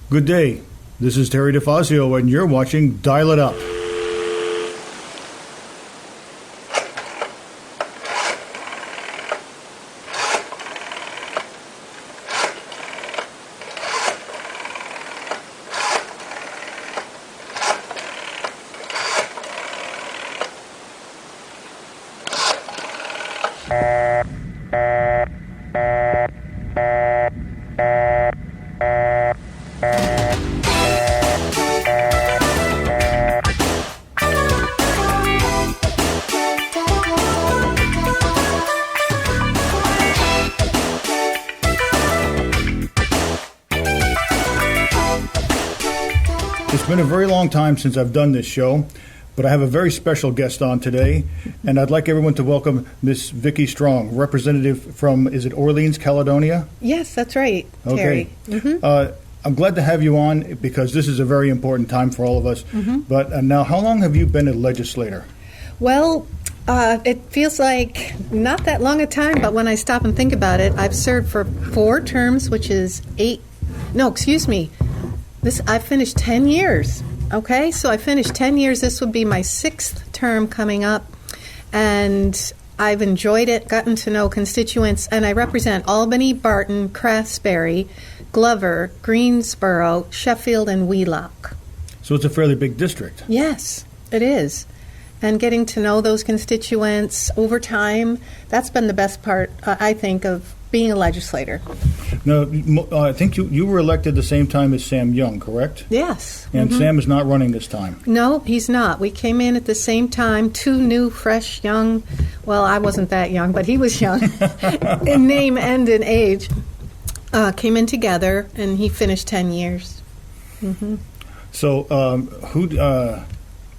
Good day. This is Terry Difazio, and you're watching Dial It Up. It's been a very long time since I've done this show, but I have a very special guest on today, and I'd like everyone to welcome Miss Vicki Strong, representative from, is it Orleans, Caledonia? Yes, that's right, Terry. Okay. I'm glad to have you on because this is a very important time for all of us. But now, how long have you been a legislator? Well, it feels like not that long a time, but when I stop and think about it, I've served for 4 terms, which is I finished 10 years. Okay, so I finished 10 years. This would be my 6th term coming up, and I've enjoyed it, gotten to know constituents, and I represent Albany, Barton, Craftsbury, Glover, Greensboro, Sheffield, and Wheelock. So it's a fairly big district. Yes, it is. And getting to know those constituents over time, that's been the best part, I think, of being a legislator. Now, I think you were elected the same time as Sam Young, correct? Yes. And Sam is not running this time. No, he's not. We came in at the same time, 2 new, fresh, young, well, I wasn't that young, but he was young, in name and in age, came in together, and he finished 10 years. So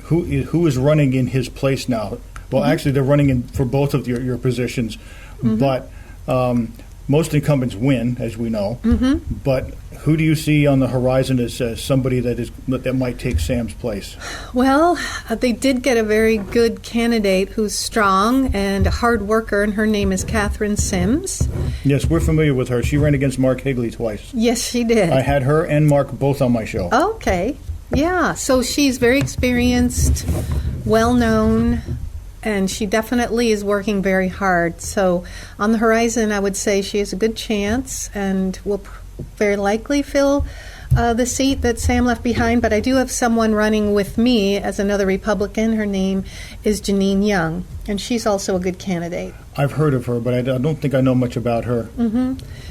who is running in his place now? Well, actually, they're running in for both of your positions, but most incumbents win, as we know. But who do you see on the horizon as somebody that might take Sam's place? Well, they did get a very good candidate who's strong and a hard worker, and her name is Catherine Sims. Yes, we're familiar with her. She ran against Mark Higley twice. Yes, she did. I had her and Mark both on my show. Okay. Yeah, so she's very experienced, well-known, and she definitely is working very hard. So on the horizon, I would say she has a good chance and will very likely fill the seat that Sam left behind. But I do have someone running with me as another Republican. Her name is Janine Young, and she's also a good candidate. I've heard of her, but I don't think I know much about her.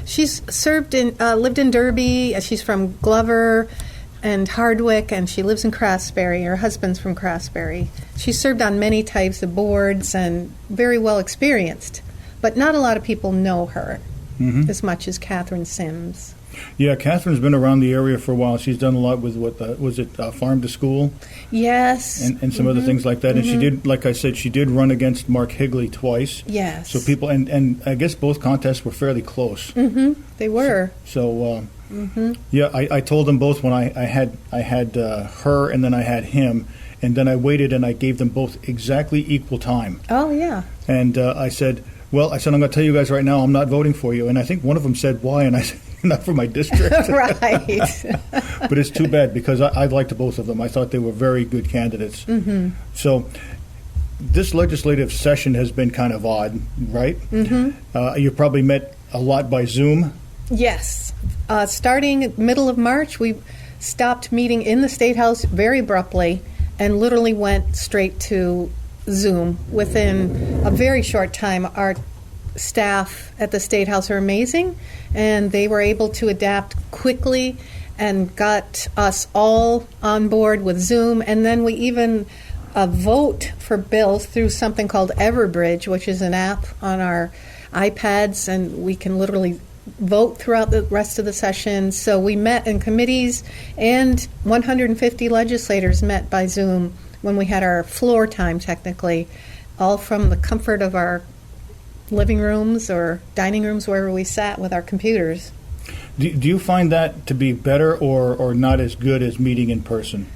She's lived in Derby. She's from Glover and Hardwick, and she lives in Craftsbury. Her husband's from Craftsbury. She served on many types of boards and very well experienced, but not a lot of people know her as much as Catherine Sims. Yeah, Catherine's been around the area for a while. She's done a lot with Farm to School? Yes. And some other things like that. And she did, like I said, she did run against Mark Higley twice. Yes. So people, and I guess both contests were fairly close. They were. Yeah, I told them both when I had her and then I had him, and then I waited and I gave them both exactly equal time. Oh, yeah. And I said, I'm going to tell you guys right now, I'm not voting for you. And I think one of them said, why? And I said, not for my district. Right. But it's too bad because I liked both of them. I thought they were very good candidates. So this legislative session has been kind of odd, right? You probably met a lot by Zoom. Yes. Starting middle of March, we stopped meeting in the State House very abruptly and literally went straight to Zoom. Within a very short time, our staff at the State House are amazing, and they were able to adapt quickly and got us all on board with Zoom. And then we even vote for bills through something called Everbridge, which is an app on our iPads, and we can literally vote throughout the rest of the session. So we met in committees, and 150 legislators met by Zoom when we had our floor time, technically, all from the comfort of our living rooms or dining rooms, wherever we sat with our computers. Do you find that to be better or not as good as meeting in person?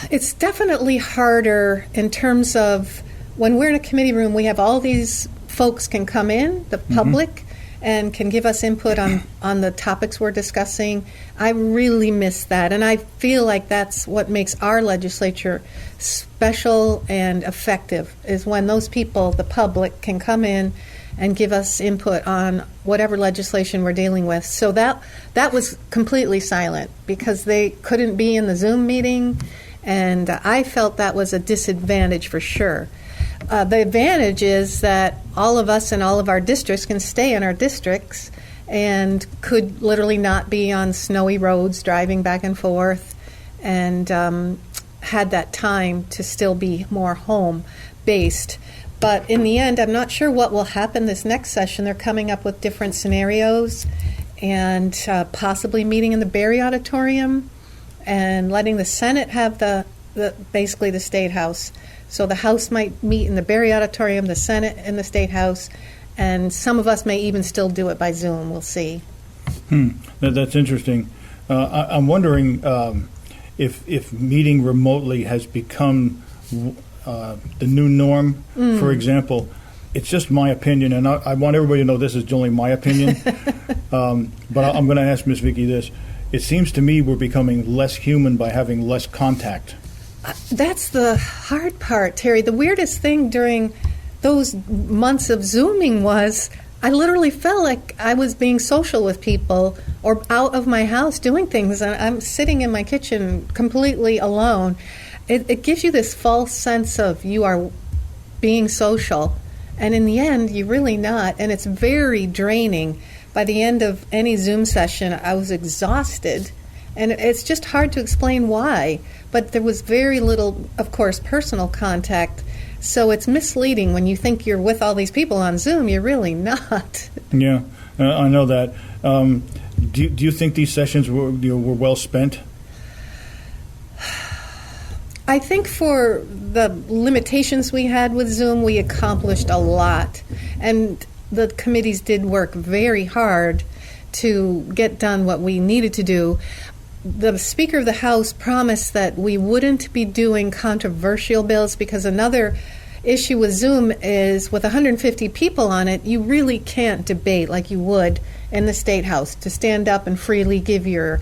It's definitely harder in terms of when we're in a committee room, we have all these folks can come in, the public, and can give us input on the topics we're discussing. I really miss that, and I feel like that's what makes our legislature special and effective, is when those people, the public, can come in and give us input on whatever legislation we're dealing with. So that was completely silent because they couldn't be in the Zoom meeting, and I felt that was a disadvantage for sure. The advantage is that all of us in all of our districts can stay in our districts and could literally not be on snowy roads driving back and forth, and had that time to still be more home-based. But in the end, I'm not sure what will happen this next session. They're coming up with different scenarios and possibly meeting in the Berry Auditorium and letting the Senate have basically the State House. So the House might meet in the Berry Auditorium, the Senate in the State House, and some of us may even still do it by Zoom. We'll see. That's interesting. I'm wondering if meeting remotely has become the new norm. For example, it's just my opinion, and I want everybody to know this is only my opinion, but I'm going to ask Ms. Vicki this. It seems to me we're becoming less human by having less contact. That's the hard part, Terry. The weirdest thing during those months of Zooming was I literally felt like I was being social with people or out of my house doing things. I'm sitting in my kitchen completely alone. It gives you this false sense of you are being social, and in the end, you're really not, and it's very draining. By the end of any Zoom session, I was exhausted. And it's just hard to explain why, but there was very little, of course, personal contact. So it's misleading when you think you're with all these people on Zoom. You're really not. Yeah, I know that. Do you think these sessions were well spent? I think for the limitations we had with Zoom, we accomplished a lot. And the committees did work very hard to get done what we needed to do. The Speaker of the House promised that we wouldn't be doing controversial bills, because another issue with Zoom is with 150 people on it, you really can't debate like you would in the State House to stand up and freely give your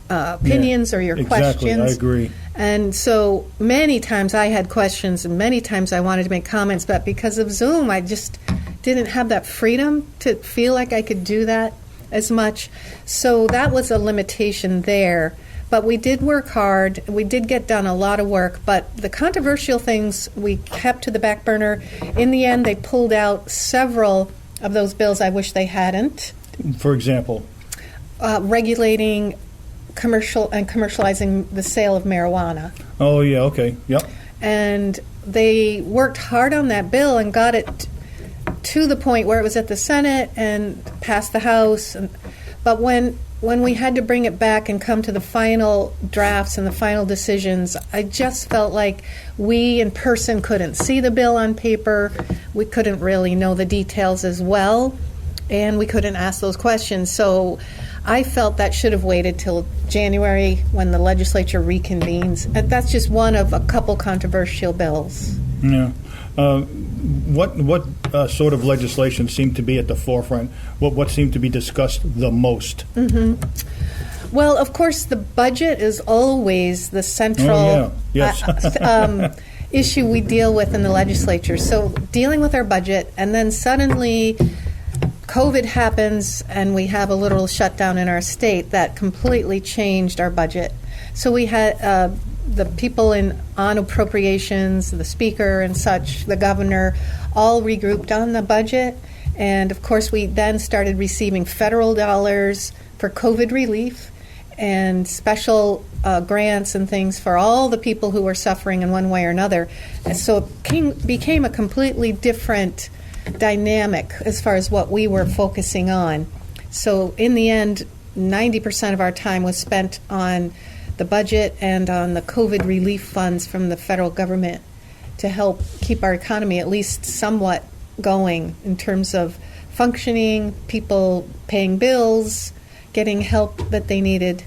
opinions or your questions. I agree. And so many times I had questions and many times I wanted to make comments, but because of Zoom, I just didn't have that freedom to feel like I could do that as much. So that was a limitation there. But we did work hard. We did get done a lot of work. But the controversial things we kept to the back burner. In the end, they pulled out several of those bills I wish they hadn't. For example? Regulating commercializing the sale of marijuana. Oh, yeah, okay, yep. And they worked hard on that bill and got it to the point where it was at the Senate and passed the House. But when we had to bring it back and come to the final drafts and the final decisions, I just felt like we in person couldn't see the bill on paper. We couldn't really know the details as well, and we couldn't ask those questions. So I felt that should have waited till January when the legislature reconvenes. And that's just one of a couple controversial bills. Yeah. What sort of legislation seemed to be at the forefront? What seemed to be discussed the most? Mm-hmm. Well, of course, the budget is always the central issue we deal with in the legislature. So dealing with our budget, and then suddenly COVID happens and we have a literal shutdown in our state that completely changed our budget. So we had the people on appropriations, the speaker and such, the governor, all regrouped on the budget. And of course we then started receiving federal dollars for COVID relief and special grants and things for all the people who were suffering in one way or another. And so it became a completely different dynamic as far as what we were focusing on. So in the end, 90% of our time was spent on the budget and on the COVID relief funds from the federal government to help keep our economy at least somewhat going in terms of functioning, people paying bills, getting help that they needed,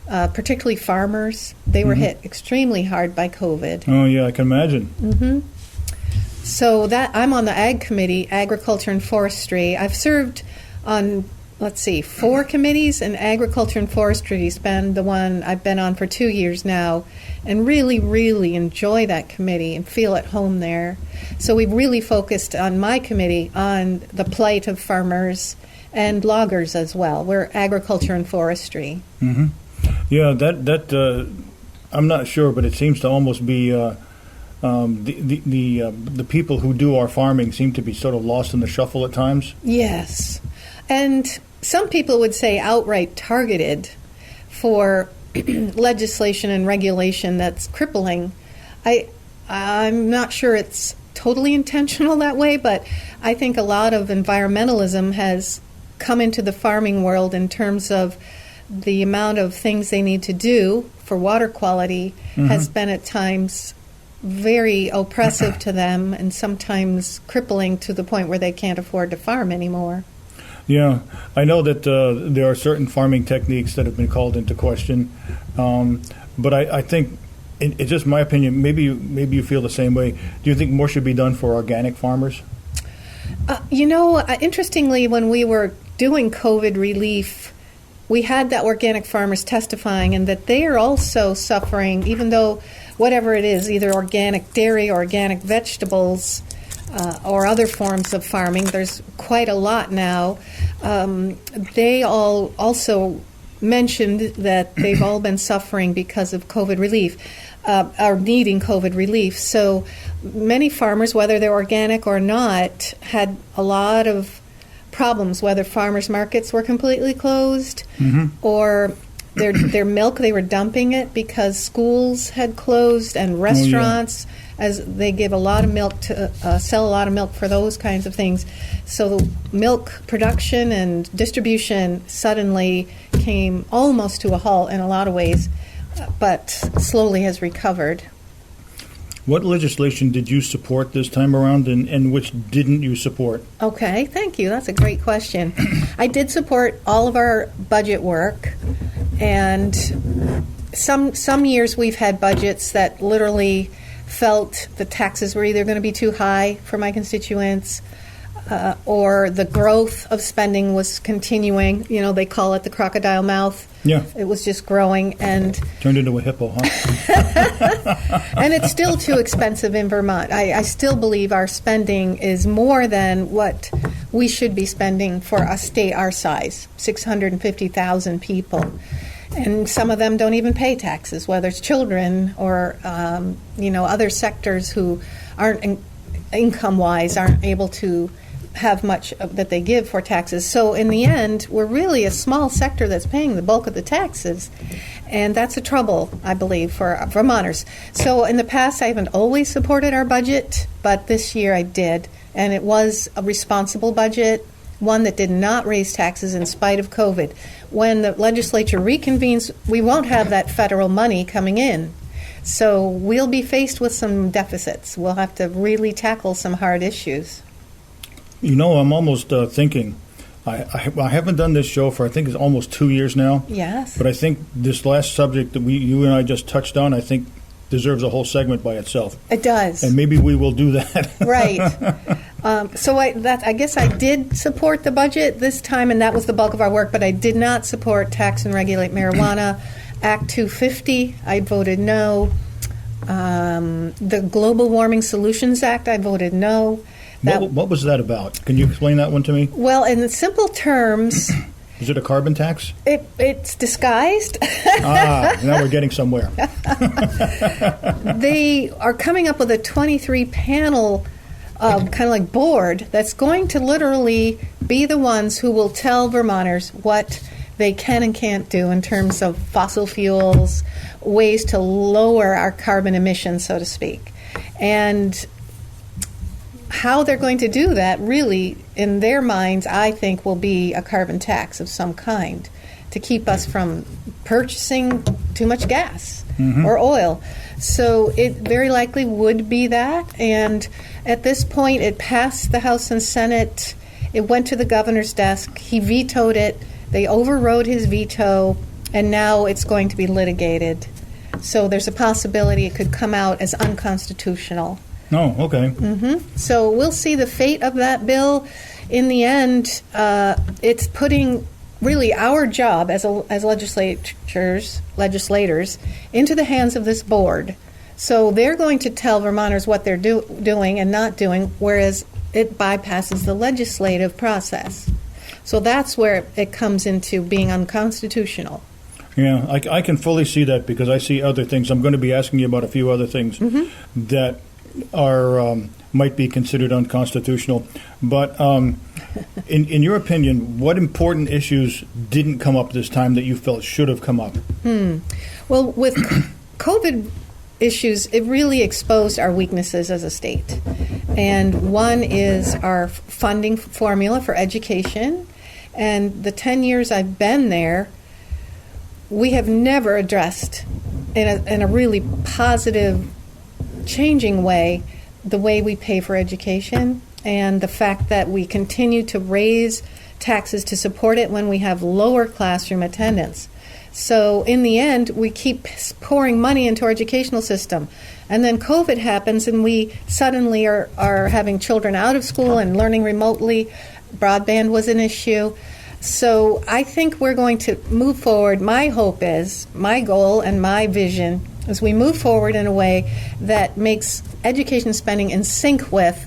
particularly farmers. They were hit extremely hard by COVID. Oh, yeah, I can imagine. Mm-hmm. So I'm on the Ag Committee, Agriculture and Forestry. I've served on, let's see, 4 committees, and Agriculture and Forestry's been the one I've been on for 2 years now, and really, really enjoy that committee and feel at home there. So we've really focused on my committee on the plight of farmers and loggers as well. We're Agriculture and Forestry. Mm-hmm. Yeah, that I'm not sure, but it seems to almost be the people who do our farming seem to be sort of lost in the shuffle at times. Yes. And some people would say outright targeted for legislation and regulation that's crippling. I'm not sure it's totally intentional that way, but I think a lot of environmentalism has come into the farming world in terms of the amount of things they need to do for water quality has been at times very oppressive to them and sometimes crippling to the point where they can't afford to farm anymore. Yeah, I know that there are certain farming techniques that have been called into question, but I think, it's just my opinion, maybe you feel the same way. Do you think more should be done for organic farmers? Interestingly, when we were doing COVID relief, we had the organic farmers testifying, and that they are also suffering, even though whatever it is, either organic dairy or organic vegetables or other forms of farming, there's quite a lot now. They all also mentioned that they've all been suffering because of COVID relief, are needing COVID relief. So many farmers, whether they're organic or not, had a lot of problems, whether farmers markets were completely closed or their milk, they were dumping it because schools had closed and restaurants, as they give a lot of milk to sell a lot of milk for those kinds of things. So the milk production and distribution suddenly came almost to a halt in a lot of ways, but slowly has recovered. What legislation did you support this time around, and which didn't you support? Okay, thank you. That's a great question. I did support all of our budget work, and some years we've had budgets that literally felt the taxes were either going to be too high for my constituents or the growth of spending was continuing. They call it the crocodile mouth. Yeah. It was just growing and turned into a hippo, huh? And it's still too expensive in Vermont. I still believe our spending is more than what we should be spending for a state our size, 650,000 people. And some of them don't even pay taxes, whether it's children or other sectors who aren't income-wise aren't able to have much that they give for taxes. So in the end, we're really a small sector that's paying the bulk of the taxes. And that's a trouble, I believe, for Vermonters. So in the past, I haven't always supported our budget, but this year I did. And it was a responsible budget, one that did not raise taxes in spite of COVID. When the legislature reconvenes, we won't have that federal money coming in. So we'll be faced with some deficits. We'll have to really tackle some hard issues. I'm almost thinking, I haven't done this show for, I think it's almost 2 years now. Yes. But I think this last subject that you and I just touched on, I think deserves a whole segment by itself. It does. And maybe we will do that. Right. So I guess I did support the budget this time, and that was the bulk of our work, but I did not support Tax and Regulate Marijuana. Act 250, I voted no. The Global Warming Solutions Act, I voted no. What was that about? Can you explain that one to me? Well, in simple terms... Is it a carbon tax? It's disguised. Now we're getting somewhere. They are coming up with a 23-panel kind of like board that's going to literally be the ones who will tell Vermonters what they can and can't do in terms of fossil fuels, ways to lower our carbon emissions, so to speak. And how they're going to do that, really, in their minds, I think, will be a carbon tax of some kind to keep us from purchasing too much gas or oil. So it very likely would be that. And at this point, it passed the House and Senate. It went to the governor's desk. He vetoed it. They overrode his veto, and now it's going to be litigated. So there's a possibility it could come out as unconstitutional. Oh, okay. So we'll see the fate of that bill. in the end, it's putting really our job as legislators into the hands of this board. So they're going to tell Vermonters what they're doing and not doing, whereas it bypasses the legislative process. So that's where it comes into being unconstitutional. Yeah, I can fully see that because I see other things. I'm going to be asking you about a few other things that are might be considered unconstitutional. But in your opinion, what important issues didn't come up this time that you felt should have come up? Well, with COVID issues, it really exposed our weaknesses as a state. And one is our funding formula for education. And the 10 years I've been there, we have never addressed in a really positive, changing way the way we pay for education and the fact that we continue to raise taxes to support it when we have lower classroom attendance. So in the end, we keep pouring money into our educational system. And then COVID happens and we suddenly are having children out of school and learning remotely. Broadband was an issue. So I think we're going to move forward. My hope is, my goal and my vision is we move forward in a way that makes education spending in sync with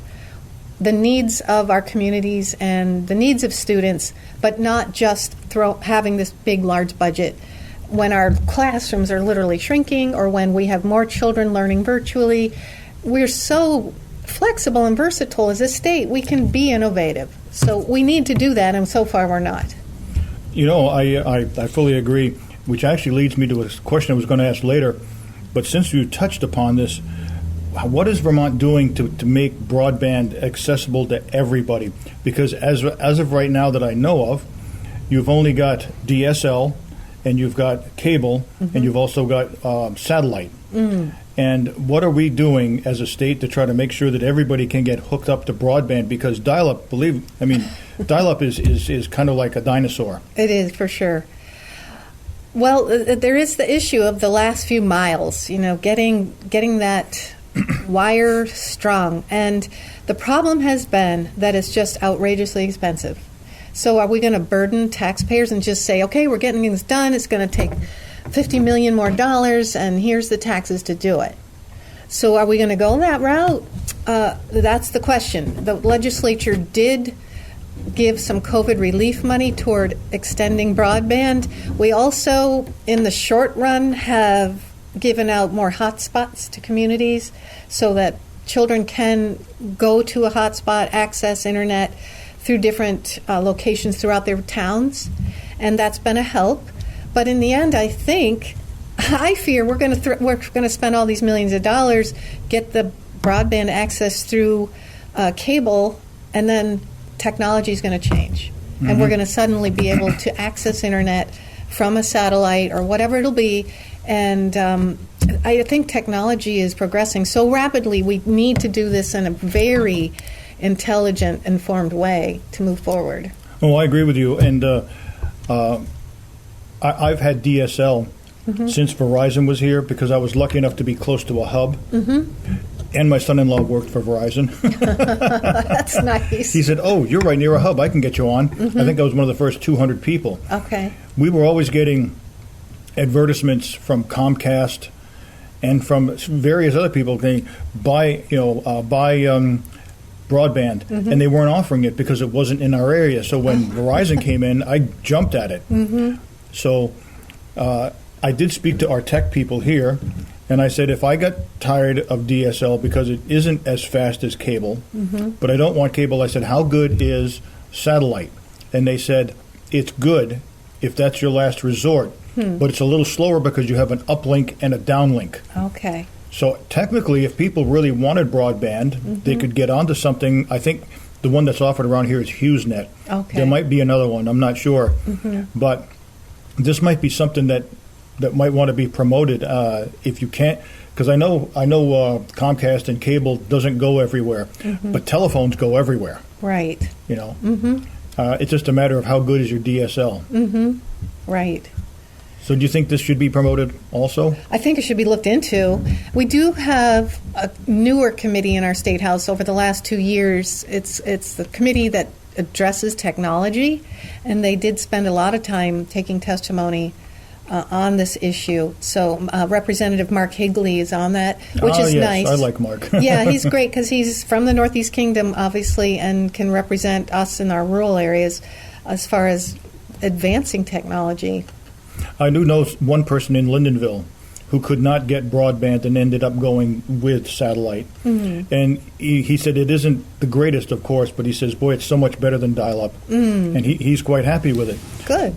the needs of our communities and the needs of students, but not just having this big, large budget when our classrooms are literally shrinking or when we have more children learning virtually. We're so flexible and versatile as a state. We can be innovative. So we need to do that, and so far we're not. You know, I fully agree, which actually leads me to a question I was going to ask later. But since you touched upon this, what is Vermont doing to make broadband accessible to everybody? Because as of right now that I know of, you've only got DSL, and you've got cable, and you've also got satellite. And what are we doing as a state to try to make sure that everybody can get hooked up to broadband? Because dial-up, dial-up is kind of like a dinosaur. It is, for sure. Well, there is the issue of the last few miles, getting that wire strung. And the problem has been that it's just outrageously expensive. So are we going to burden taxpayers and just say, okay, we're getting things done, it's going to take $50 million more, and here's the taxes to do it? So are we going to go that route? That's the question. The legislature did give some COVID relief money toward extending broadband. We also, in the short run, have given out more hotspots to communities so that children can go to a hotspot, access internet through different locations throughout their towns, and that's been a help. But in the end, I fear we're going to spend all these millions of dollars, get the broadband access through cable, and then technology is going to change, and we're going to suddenly be able to access internet from a satellite or whatever it'll be. And I think technology is progressing so rapidly. We need to do this in a very intelligent, informed way to move forward. Oh, I agree with you. And I've had DSL since Verizon was here because I was lucky enough to be close to a hub. And my son-in-law worked for Verizon. That's nice. He said, oh, you're right near a hub. I can get you on. I think I was one of the first 200 people. Okay. We were always getting advertisements from Comcast and from various other people saying, buy broadband, and they weren't offering it because it wasn't in our area. So when Verizon came in, I jumped at it. So I did speak to our tech people here, and I said, if I got tired of DSL because it isn't as fast as cable, but I don't want cable, I said, how good is satellite? And they said, it's good if that's your last resort, but it's a little slower because you have an uplink and a downlink. Okay. So technically, if people really wanted broadband, they could get onto something. I think the one that's offered around here is HughesNet. Okay. There might be another one. I'm not sure. But this might be something that might want to be promoted if you can't. Because I know Comcast and cable doesn't go everywhere, but telephones go everywhere. Right. It's just a matter of how good is your DSL. Right. So do you think this should be promoted also? I think it should be looked into. We do have a newer committee in our State House over the last 2 years. It's the committee that addresses technology, and they did spend a lot of time taking testimony on this issue. So Representative Mark Higley is on that, which is yes, nice. I like Mark. Yeah, he's great because he's from the Northeast Kingdom, obviously, and can represent us in our rural areas as far as advancing technology. I do know one person in Lyndonville who could not get broadband and ended up going with satellite. Mm-hmm. And he said it isn't the greatest, of course, but he says, boy, it's so much better than dial-up. Mm. And he's quite happy with it. Good.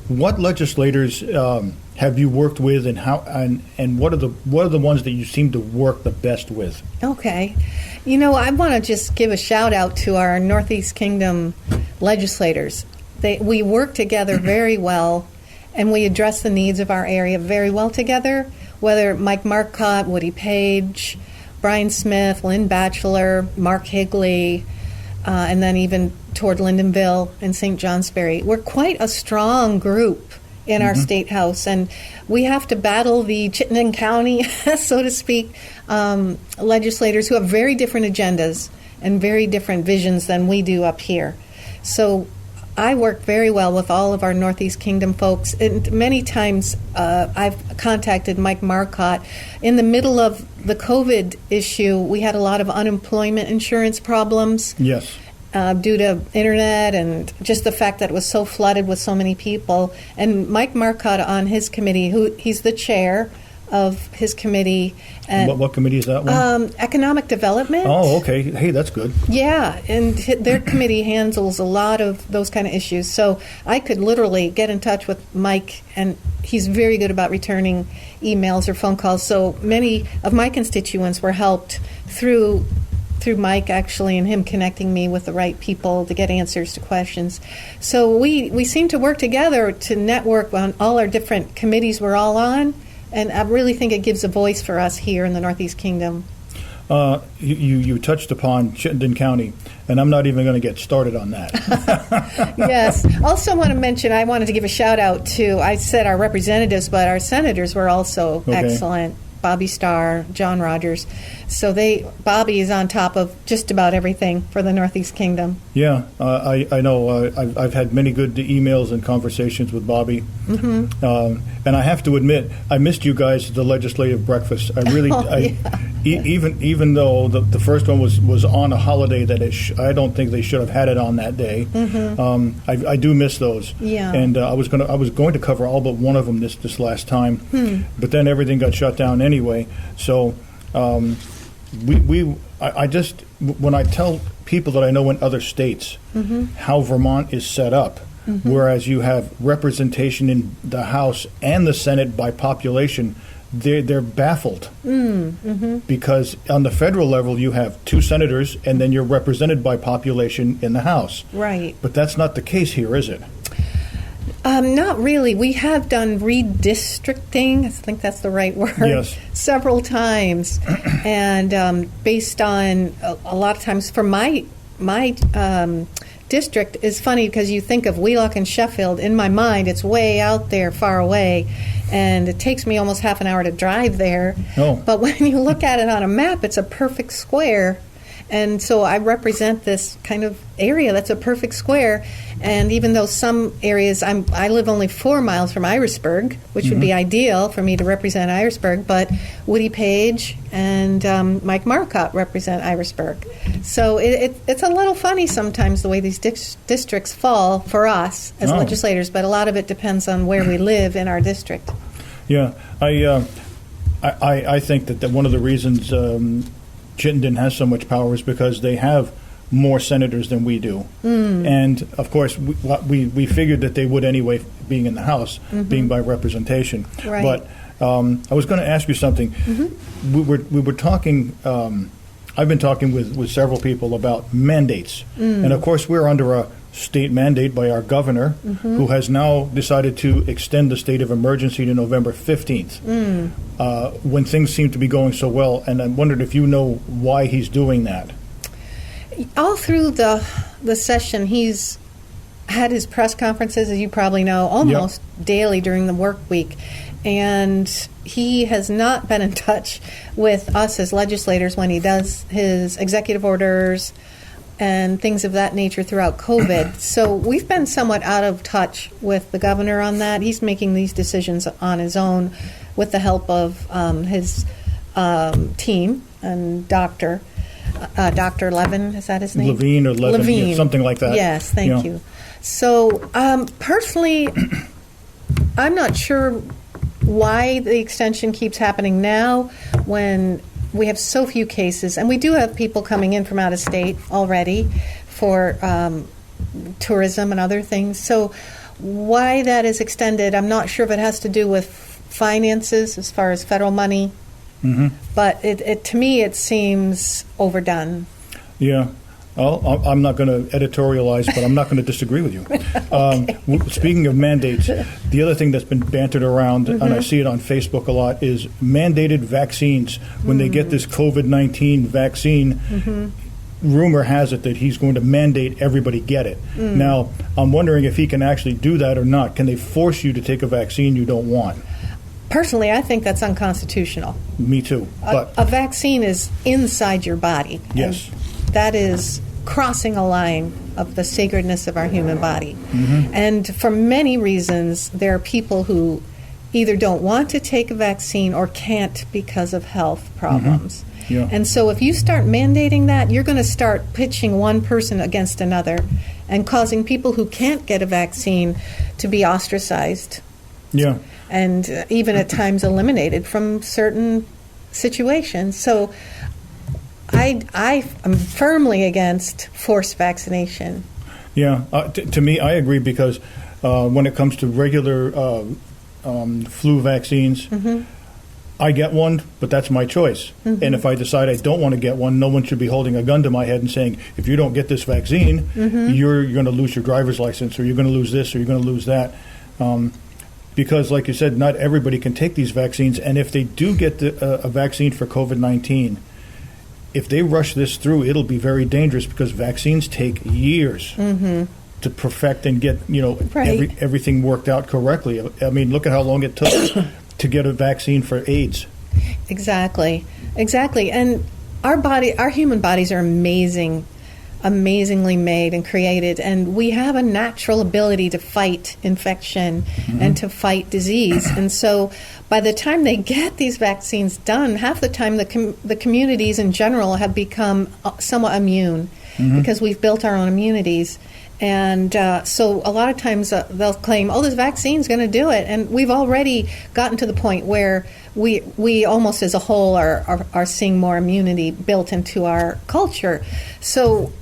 What legislators have you worked with, and how? And what are the ones that you seem to work the best with? Okay. You know, I want to just give a shout out to our Northeast Kingdom legislators. We work together very well, and we address the needs of our area very well together, whether Mike Marcotte, Woody Page, Brian Smith, Lynn Batchelor, Mark Higley, and then even toward Lyndonville and St. Johnsbury. We're quite a strong group in our state house, and we have to battle the Chittenden County, so to speak, legislators who have very different agendas and very different visions than we do up here. So I work very well with all of our Northeast Kingdom folks, and many times I've contacted Mike Marcotte. In the middle of the COVID issue, we had a lot of unemployment insurance problems. Yes. Due to internet and just the fact that it was so flooded with so many people. And Mike Marcotte on his committee, he's the chair of his committee. And what committee is that one? Economic Development. Oh, okay. Hey, that's good. Yeah, and their committee handles a lot of those kind of issues. So I could literally get in touch with Mike, and he's very good about returning emails or phone calls. So many of my constituents were helped through Mike, actually, and him connecting me with the right people to get answers to questions. So we seem to work together to network on all our different committees we're all on, and I really think it gives a voice for us here in the Northeast Kingdom. You touched upon Chittenden County, and I'm not even going to get started on that. Yes. Also want to mention, I wanted to give a shout out to, I said our representatives, but our senators were also excellent. Bobby Starr, John Rogers. So Bobby is on top of just about everything for the Northeast Kingdom. Yeah, I know. I've had many good emails and conversations with Bobby. Mm-hmm. And I have to admit, I missed you guys at the legislative breakfast. I really, even though the first one was on a holiday that I don't think they should have had it on that day. Mm-hmm. I do miss those. Yeah. And I was going to cover all but one of them this last time, but then everything got shut down anyway. So I just, when I tell people that I know in other states how Vermont is set up, whereas you have representation in the House and the Senate by population, they're baffled because on the federal level you have 2 senators and then you're represented by population in the House. Right. But that's not the case here, is it? Not really. We have done redistricting, I think that's the right word, yes, several times. And based on a lot of times for my district is funny because you think of Wheelock and Sheffield. In my mind, it's way out there, far away, and it takes me almost half an hour to drive there. Oh. But when you look at it on a map, it's a perfect square. And so I represent this kind of area that's a perfect square. And even though some areas, I live only 4 miles from Irisburg, which would be ideal for me to represent Irisburg, but Woody Page and Mike Marcotte represent Irisburg. So it's a little funny sometimes the way these districts fall for us as legislators, but a lot of it depends on where we live in our district. Yeah, I think that one of the reasons Chittenden has so much power is because they have more senators than we do. And, of course, we figured that they would anyway, being in the House, being by representation. Right. But I was going to ask you something. We were talking, I've been talking with several people about mandates. And, of course, we're under a state mandate by our governor, who has now decided to extend the state of emergency to November 15th, when things seem to be going so well. And I wondered if you know why he's doing that. All through the session, he's had his press conferences, as you probably know, almost daily during the work week. And he has not been in touch with us as legislators when he does his executive orders and things of that nature throughout COVID. So we've been somewhat out of touch with the governor on that. He's making these decisions on his own with the help of his team and Dr. Levin, is that his name? Levine or Levin, Levine. yeah, something like that. Yes, thank you. So personally, I'm not sure why the extension keeps happening now when we have so few cases, and we do have people coming in from out of state already for tourism and other things. So why that is extended, I'm not sure if it has to do with finances as far as federal money, but it to me it seems overdone. Yeah. Well, I'm not going to editorialize, but I'm not going to disagree with you. Speaking of mandates, the other thing that's been bantered around, and I see it on Facebook a lot, is mandated vaccines. When they get this COVID-19 vaccine, rumor has it that he's going to mandate everybody get it. Now, I'm wondering if he can actually do that or not. Can they force you to take a vaccine you don't want? Personally, I think that's unconstitutional. Me too. But a vaccine is inside your body. Yes. That is crossing a line of the sacredness of our human body. And for many reasons, there are people who either don't want to take a vaccine or can't because of health problems. Yeah. And so if you start mandating that, you're going to start pitching one person against another and causing people who can't get a vaccine to be ostracized. Yeah. And even at times eliminated from certain situations. So I am firmly against forced vaccination. Yeah, to me, I agree because when it comes to regular flu vaccines, I get one, but that's my choice. And if I decide I don't want to get one, no one should be holding a gun to my head and saying, if you don't get this vaccine, you're going to lose your driver's license, or you're going to lose this, or you're going to lose that. Because, like you said, not everybody can take these vaccines. And if they do get a vaccine for COVID-19, if they rush this through, it'll be very dangerous because vaccines take years to perfect and get, everything worked out correctly. I mean, look at how long it took to get a vaccine for AIDS. Exactly. And our human bodies are amazingly made and created, and we have a natural ability to fight infection and to fight disease. And so by the time they get these vaccines done, half the time the communities in general have become somewhat immune because we've built our own immunities. And so a lot of times they'll claim, this vaccine's going to do it. And we've already gotten to the point where we almost as a whole are seeing more immunity built into our culture. So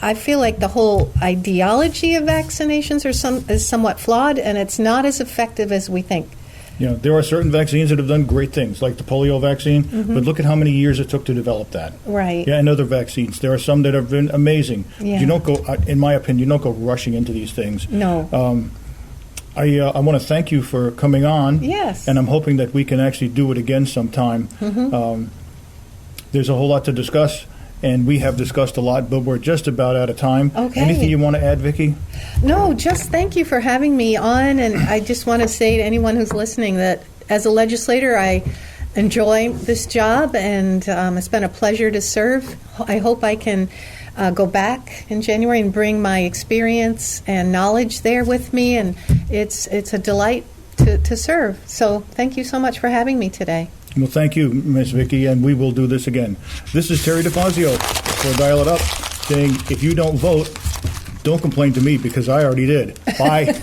I feel like the whole ideology of vaccinations is somewhat flawed, and it's not as effective as we think. Yeah, there are certain vaccines that have done great things, like the polio vaccine, but look at how many years it took to develop that. Right. Yeah, and other vaccines. There are some that have been amazing. Yeah. You don't go, in my opinion, you don't go rushing into these things. No. I want to thank you for coming on. Yes. And I'm hoping that we can actually do it again sometime. There's a whole lot to discuss, and we have discussed a lot, but we're just about out of time. Okay. Anything you want to add, Vicki? No, just thank you for having me on, and I just want to say to anyone who's listening that as a legislator, I enjoy this job, and it's been a pleasure to serve. I hope I can go back in January and bring my experience and knowledge there with me, and it's a delight to serve. So thank you so much for having me today. Well, thank you, Ms. Vicki, and we will do this again. This is Terry Difazio for Dial It Up, saying if you don't vote, don't complain to me because I already did. Bye.